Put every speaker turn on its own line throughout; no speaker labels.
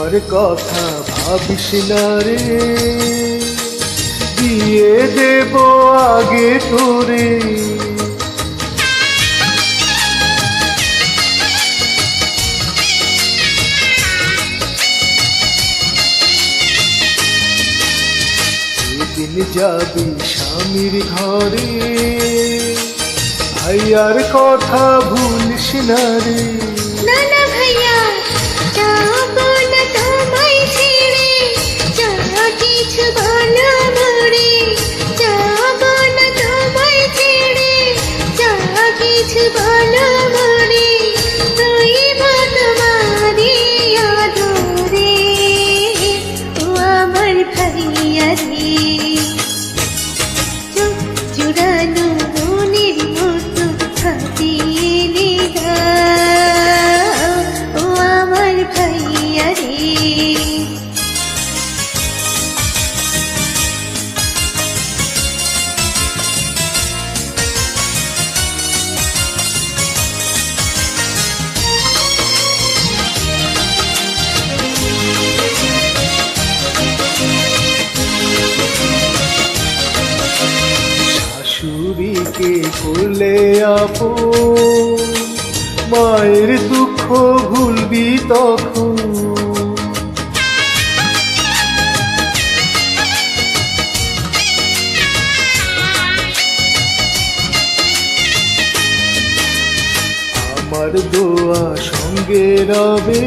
আমার কথা ভাবিস না রে, দিয়ে দেব আগে তোরে। যেদিন যাবি স্বামীর ঘরে, ভাইয়ার কথা ভুলিস না রে।
না না ভাইয়া, যাবো না তোমায় ছেড়ে, যা কিছু বলো মোরে। যাবো না তোমায় ছেড়ে, যা কিছু বলো মোরে। রইব তোমারই আদরে, ও আমার ভাইয়া রে। চোখ জুড়ানো মনের মতো হাতিয়ে দাও, ও আমার ভাইয়া রে।
শাশুড়িকে করলে আপন, মায়ের দুঃখ ভুলবি তখন। আমার দোয়া সঙ্গে রবে,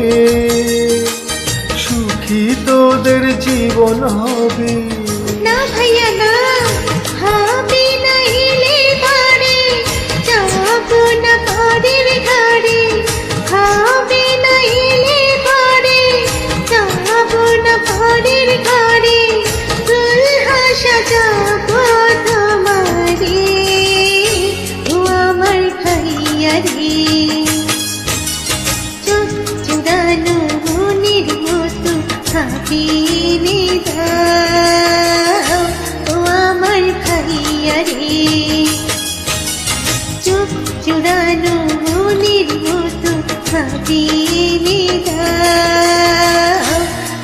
সুখী তোদের জীবন হবে।
না ভাইয়া না, হবে না এলে পারে, যাবো না পরের ঘরে। হবে না এলে পারে, যাবো না পরের ঘরে। দুলহা সাজাবো তোমারে, ও আমার ভাইয়া রে। চোখ জুড়ানো মনের মতো হাবিয়ে দাও, ও আমার ভাইয়া রে। চোখ জুড়ানো মনের মতো হাবিয়ে দাও,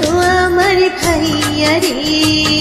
ও আমার ভাইয়া রে।